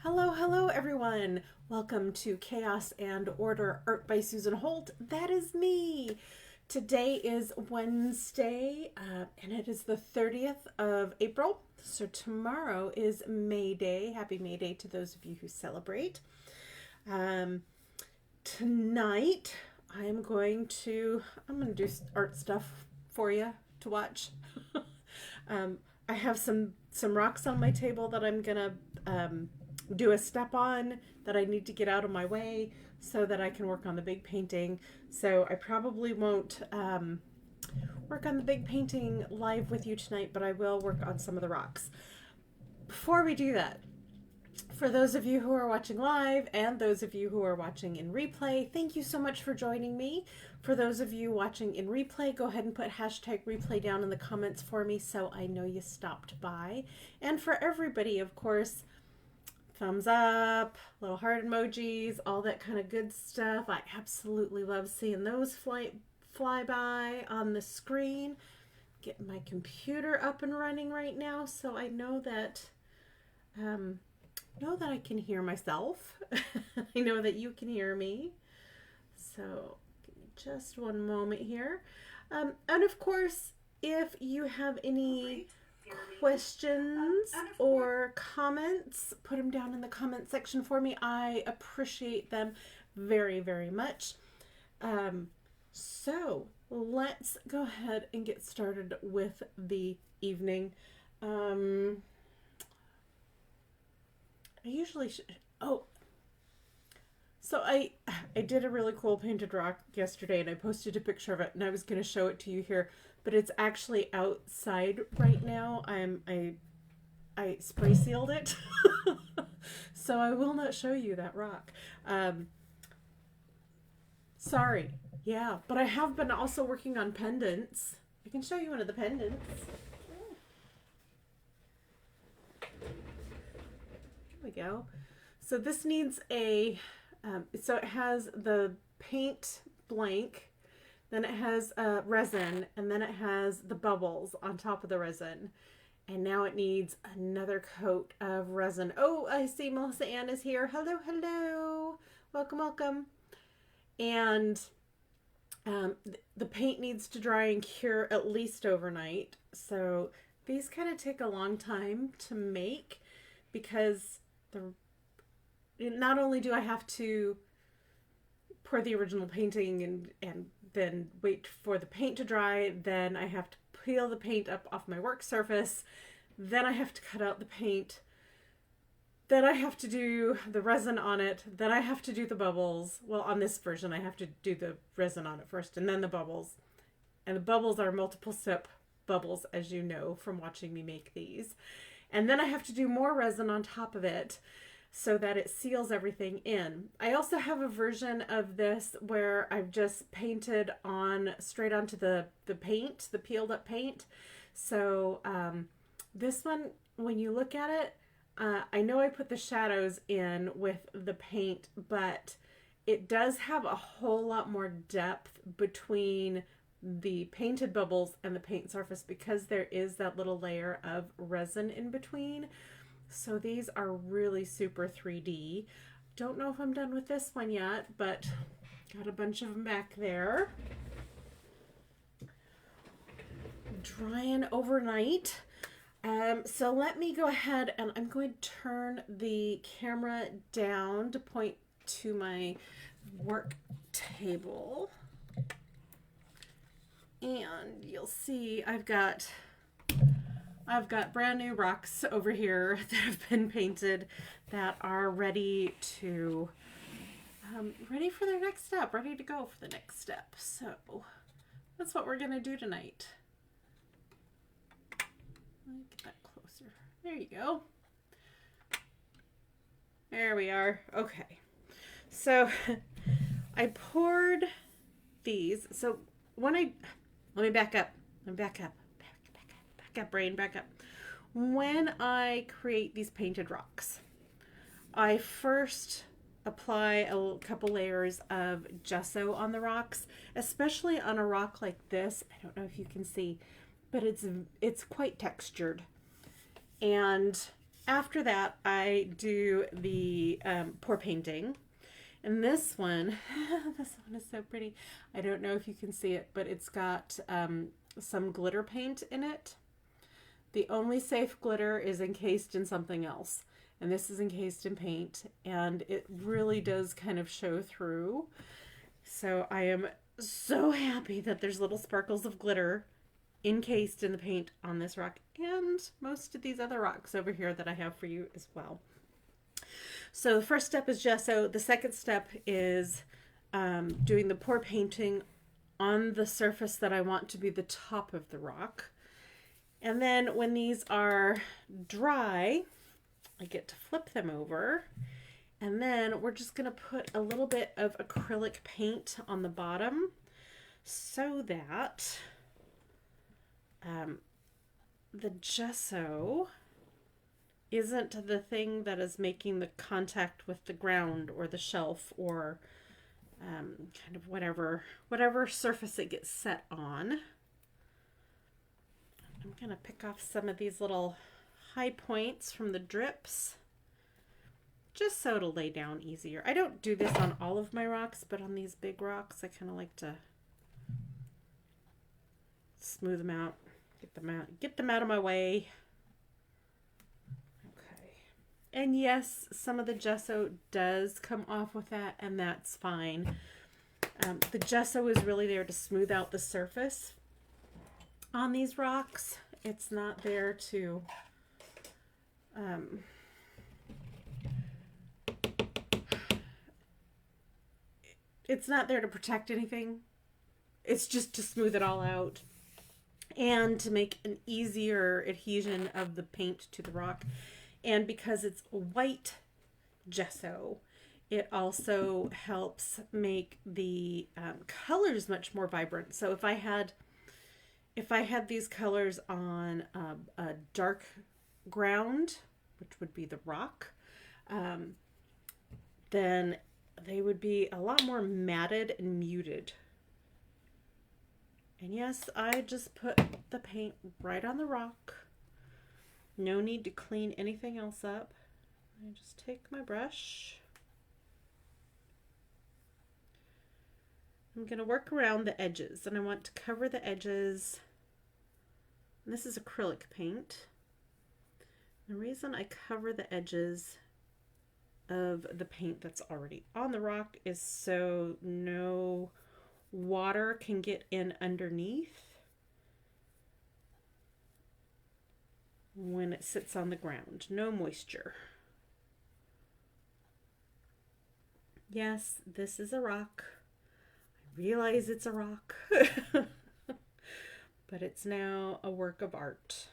Hello, hello everyone. Welcome to Chaos and Order Art by Susan Holt. That is me. Today is Wednesday and it is the 30th of April. So tomorrow is May Day. Happy May Day to those of you who celebrate. Tonight I'm going to do art stuff for you to watch. I have some rocks on my table that I'm gonna do a step on that I need to get out of my way so that I can work on the big painting. So I probably won't work on the big painting live with you tonight, but I will work on some of the rocks. Before we do that, for those of you who are watching live and those of you who are watching in replay, thank you so much for joining me. For those of you watching in replay, go ahead and put hashtag replay down in the comments for me so I know you stopped by. And for everybody, of course, thumbs up, little heart emojis, all that kind of good stuff. I absolutely love seeing those fly by on the screen. Getting my computer up and running right now so I know that I can hear myself. I know that you can hear me. So give me just one moment here. And of course, if you have any questions or comments, put them down in the comment section for me. I appreciate them very, very much. So let's go ahead and get started with the evening. I usually should. Oh, so I did a really cool painted rock yesterday, and I posted a picture of it, and I was going to show it to you here, but it's actually outside right now. I spray sealed it, so I will not show you that rock. Sorry. Yeah, but I have been also working on pendants. I can show you one of the pendants. We go. So this needs a so it has the paint blank, then it has resin, and then it has the bubbles on top of the resin, and now it needs another coat of resin. Oh, I see Melissa Ann is here. Hello, welcome. And the paint needs to dry and cure at least overnight, so these kind of take a long time to make because not only do I have to pour the original painting and then wait for the paint to dry, then I have to peel the paint up off my work surface, then I have to cut out the paint, then I have to do the resin on it, then I have to do the bubbles. Well, on this version I have to do the resin on it first and then the bubbles. And the bubbles are multiple step bubbles, as you know from watching me make these. And then I have to do more resin on top of it so that it seals everything in. I also have a version of this where I've just painted on straight onto the paint, the peeled up paint. So this one, when you look at it, I know I put the shadows in with the paint, but it does have a whole lot more depth between the painted bubbles and the paint surface because there is that little layer of resin in between. So these are really super 3D. Don't know if I'm done with this one yet, but got a bunch of them back there. Drying overnight. So let me go ahead and I'm going to turn the camera down to point to my work table. And you'll see I've got brand new rocks over here that have been painted that are ready to ready for their next step, ready to go for the next step. So that's what we're gonna do tonight. Let me get that closer. There you go. There we are. Okay. So I poured these. So when let me back up. Back up, brain, back up. When I create these painted rocks, I first apply a couple layers of gesso on the rocks, especially on a rock like this. I don't know if you can see, but it's quite textured. And after that, I do the pour painting. And this one, this one is so pretty. I don't know if you can see it, but it's got some glitter paint in it. The only safe glitter is encased in something else. And this is encased in paint. And it really does kind of show through. So I am so happy that there's little sparkles of glitter encased in the paint on this rock and most of these other rocks over here that I have for you as well. So the first step is gesso. The second step is doing the pour painting on the surface that I want to be the top of the rock. And then when these are dry, I get to flip them over. And then we're just going to put a little bit of acrylic paint on the bottom so that the gesso isn't the thing that is making the contact with the ground or the shelf or kind of whatever surface it gets set on. I'm going to pick off some of these little high points from the drips just so it'll lay down easier. I don't do this on all of my rocks, but on these big rocks I kind of like to smooth them out, get them out of my way. Okay. And yes, some of the gesso does come off with that, and that's fine. The gesso is really there to smooth out the surface on these rocks. It's not there to it's not there to protect anything. It's just to smooth it all out and to make an easier adhesion of the paint to the rock. And because it's white gesso, it also helps make the colors much more vibrant. So if I had these colors on a dark ground, which would be the rock, then they would be a lot more matted and muted. And yes, I just put the paint right on the rock. No need to clean anything else up. I just take my brush. I'm going to work around the edges, and I want to cover the edges. And this is acrylic paint. The reason I cover the edges of the paint that's already on the rock is so no water can get in underneath when it sits on the ground. No moisture. Yes, this is a rock. I realize it's a rock, but it's now a work of art.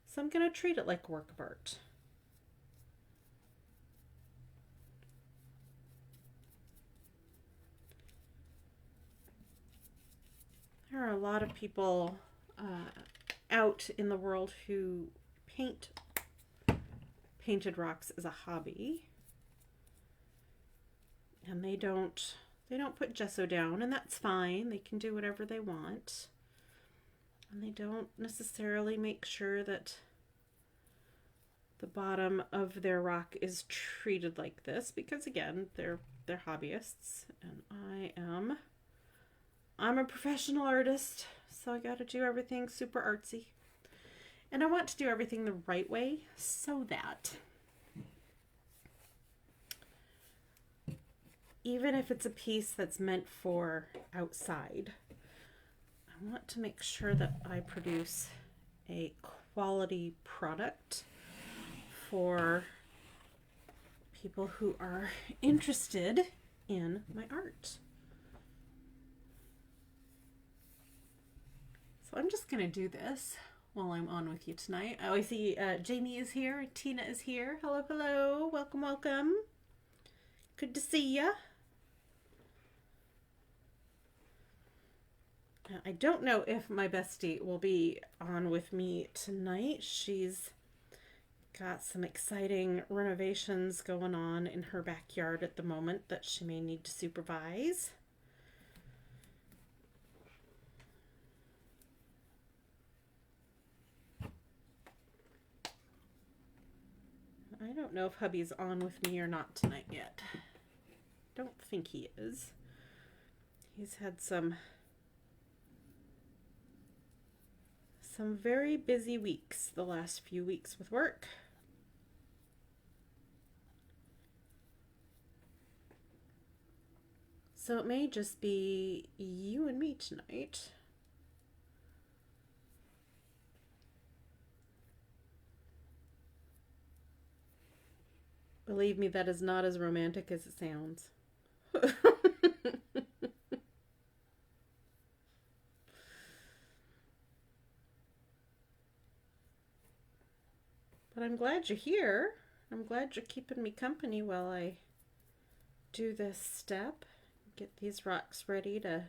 So I'm going to treat it like a work of art. There are a lot of people out in the world who paint painted rocks as a hobby, and they don't put gesso down, and that's fine. They can do whatever they want, and they don't necessarily make sure that the bottom of their rock is treated like this, because again, they're hobbyists, and I'm a professional artist, so I got to do everything super artsy. And I want to do everything the right way so that even if it's a piece that's meant for outside, I want to make sure that I produce a quality product for people who are interested in my art. So I'm just going to do this while I'm on with you tonight. Oh, I see Jamie is here. Tina is here. Hello, hello. Welcome, welcome. Good to see ya. I don't know if my bestie will be on with me tonight. She's got some exciting renovations going on in her backyard at the moment that she may need to supervise. I don't know if hubby's on with me or not tonight yet. Don't think he is. He's had some very busy weeks the last few weeks with work. So it may just be you and me tonight. Believe me, that is not as romantic as it sounds. But I'm glad you're here. I'm glad you're keeping me company while I do this step. Get these rocks ready to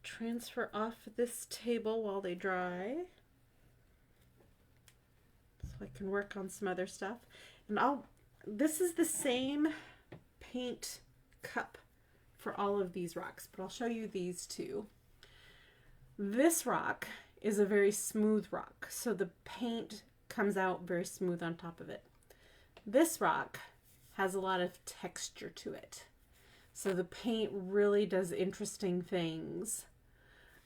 transfer off this table while they dry. So I can work on some other stuff. And this is the same paint cup for all of these rocks, but I'll show you these two. This rock is a very smooth rock, so the paint comes out very smooth on top of it. This rock has a lot of texture to it, so the paint really does interesting things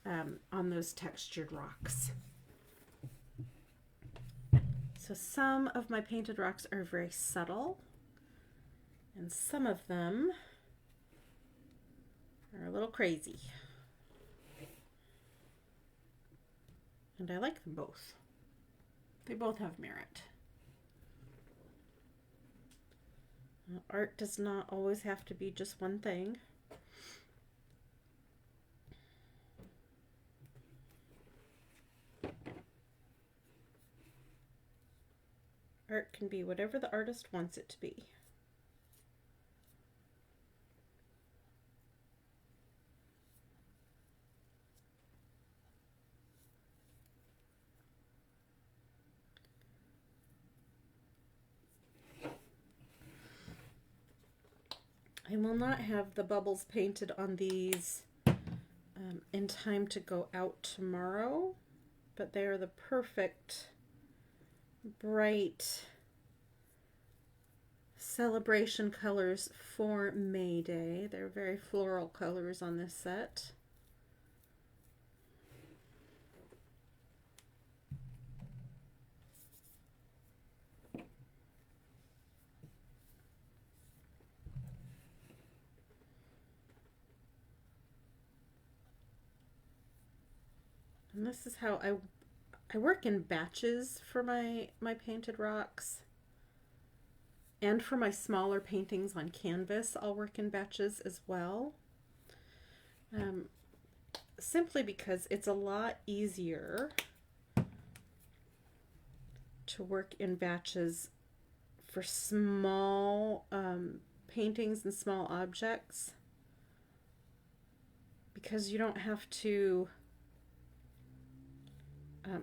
on those textured rocks. So some of my painted rocks are very subtle, and some of them are a little crazy. And I like them both. They both have merit. Art does not always have to be just one thing. Art can be whatever the artist wants it to be. I will not have the bubbles painted on these in time to go out tomorrow, but they are the perfect bright celebration colors for May Day. They're very floral colors on this set. And this is how I work in batches for my painted rocks. And for my smaller paintings on canvas, I'll work in batches as well. Simply because it's a lot easier to work in batches for small paintings and small objects, because you don't have to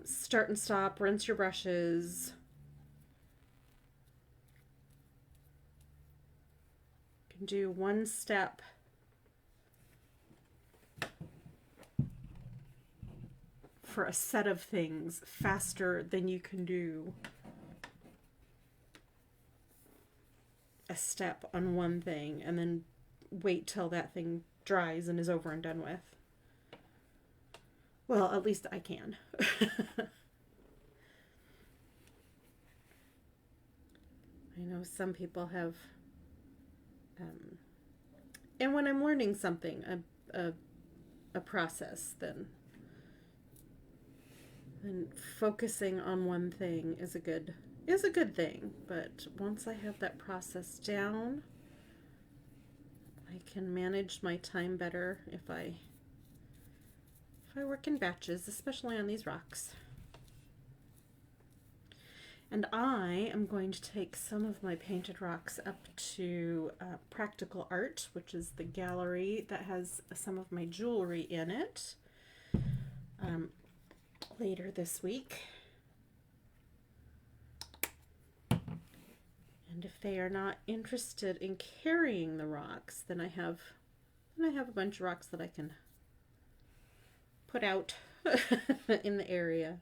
start and stop, rinse your brushes. You can do one step for a set of things faster than you can do a step on one thing and then wait till that thing dries and is over and done with. Well, at least I can. I know some people have, and when I'm learning something, a process, then focusing on one thing is a good thing. But once I have that process down, I can manage my time better if I work in batches, especially on these rocks. And I am going to take some of my painted rocks up to Practical Art, which is the gallery that has some of my jewelry in it, later this week. And if they are not interested in carrying the rocks, then I have a bunch of rocks that I can put out in the area.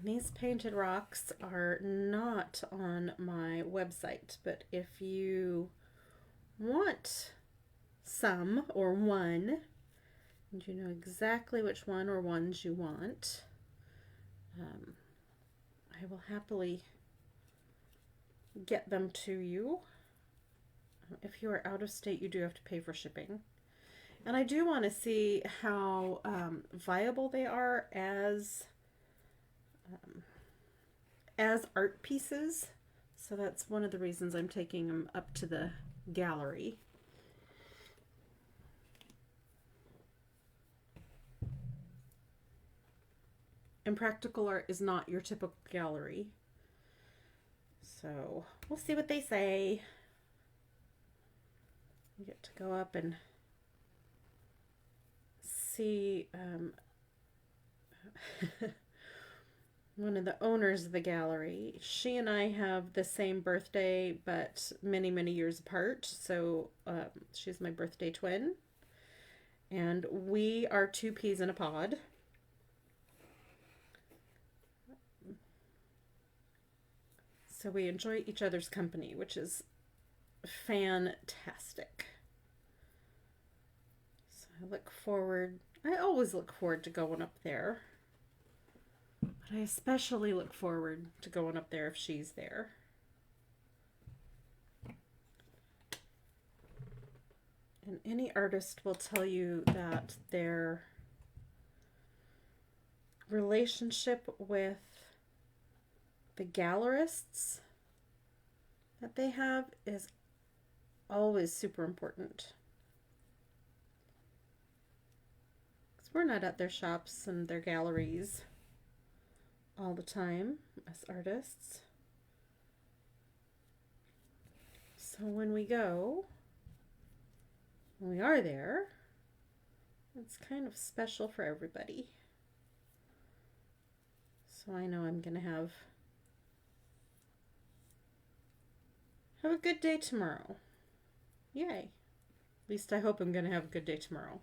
And these painted rocks are not on my website, but if you want some or one, and you know exactly which one or ones you want, I will happily get them to you. If you are out of state, you do have to pay for shipping. And I do want to see how viable they are as art pieces. So that's one of the reasons I'm taking them up to the gallery. And Practical Art is not your typical gallery. So we'll see what they say. You get to go up and see one of the owners of the gallery. She and I have the same birthday, but many, many years apart. So she's my birthday twin. And we are two peas in a pod. So we enjoy each other's company, which is fantastic. So I always look forward to going up there. But I especially look forward to going up there if she's there. And any artist will tell you that their relationship with the gallerists that they have is always super important. Because we're not at their shops and their galleries all the time as artists. So when we are there, it's kind of special for everybody. So I know I'm going to have a good day tomorrow. Yay. At least I hope I'm going to have a good day tomorrow.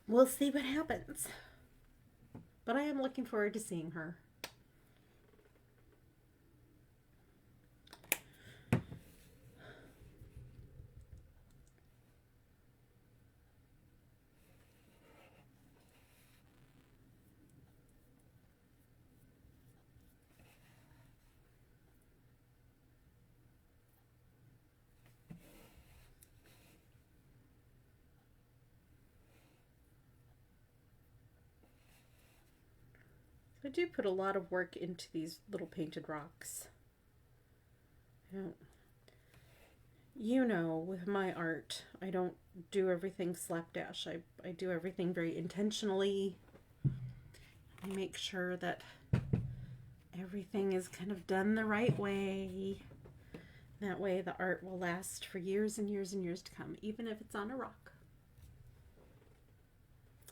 We'll see what happens. But I am looking forward to seeing her. I do put a lot of work into these little painted rocks. You know, with my art, I don't do everything slapdash. I do everything very intentionally. I make sure that everything is kind of done the right way. That way the art will last for years and years and years to come, even if it's on a rock.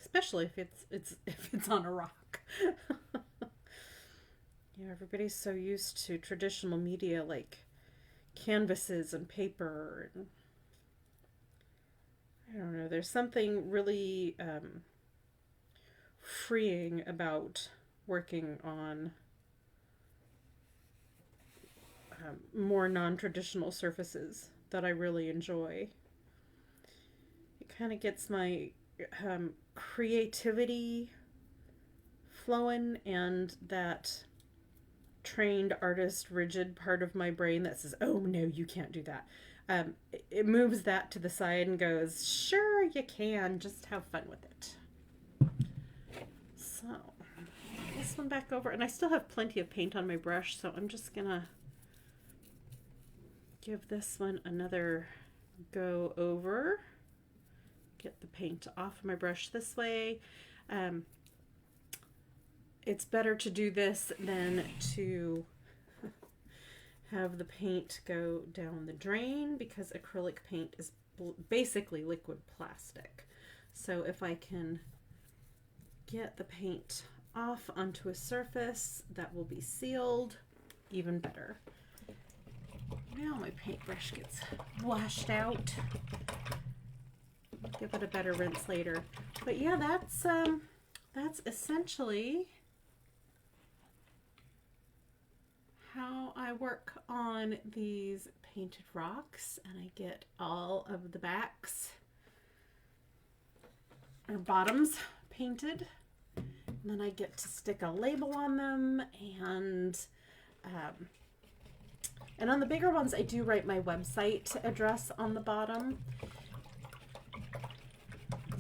Especially if it's on a rock. Everybody's so used to traditional media like canvases and paper, and I don't know, there's something really freeing about working on more non-traditional surfaces that I really enjoy. It kind of gets my creativity flowing, and that trained artist rigid part of my brain that says, oh no, you can't do that. It moves that to the side and goes, sure you can, just have fun with it. So this one back over, and I still have plenty of paint on my brush, so I'm just gonna give this one another go over. Get the paint off my brush this way. It's better to do this than to have the paint go down the drain, because acrylic paint is basically liquid plastic. So if I can get the paint off onto a surface that will be sealed, even better. Now my paintbrush gets washed out. Give it a better rinse later. But yeah, that's essentially how I work on these painted rocks, and I get all of the backs or bottoms painted, and then I get to stick a label on them, and on the bigger ones I do write my website address on the bottom,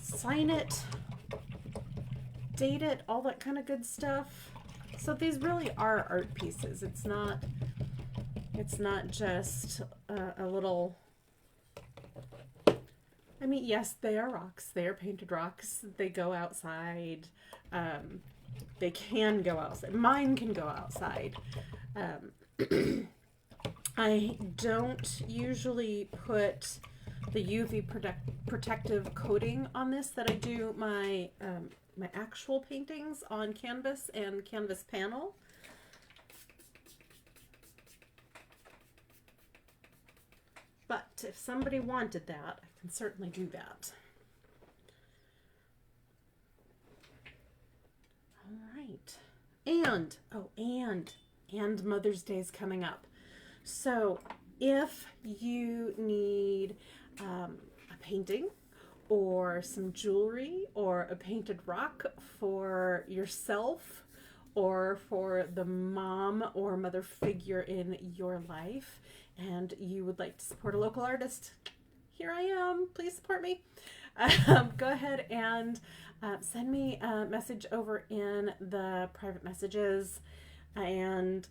sign it, date it, all that kind of good stuff. So these really are art pieces. It's not just a little, I mean, yes, they are rocks. They are painted rocks. They go outside. They can go outside. Mine can go outside. I don't usually put the UV protective coating on this that I do my my actual paintings on canvas and canvas panel. But if somebody wanted that, I can certainly do that. All right. And Mother's Day is coming up. So if you need a painting or some jewelry or a painted rock for yourself or for the mom or mother figure in your life, and you would like to support a local artist, here I am. Please support me. Go ahead and send me a message over in the private messages and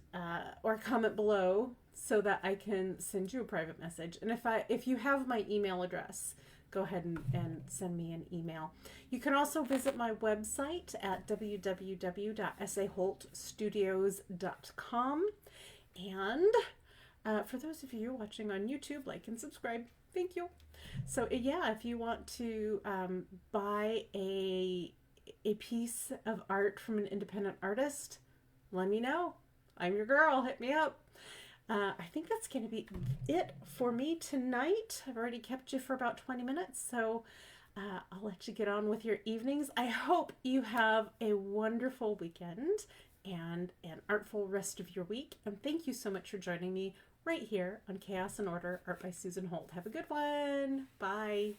or comment below so that I can send you a private message. And if you have my email address, go ahead and send me an email. You can also visit my website at www.saholtstudios.com. And for those of you watching on YouTube, like and subscribe. Thank you. So yeah, if you want to buy a piece of art from an independent artist, let me know. I'm your girl. Hit me up. I think that's going to be it for me tonight. I've already kept you for about 20 minutes, so I'll let you get on with your evenings. I hope you have a wonderful weekend and an artful rest of your week. And thank you so much for joining me right here on Chaos and Order, Art by Susan Holt. Have a good one. Bye.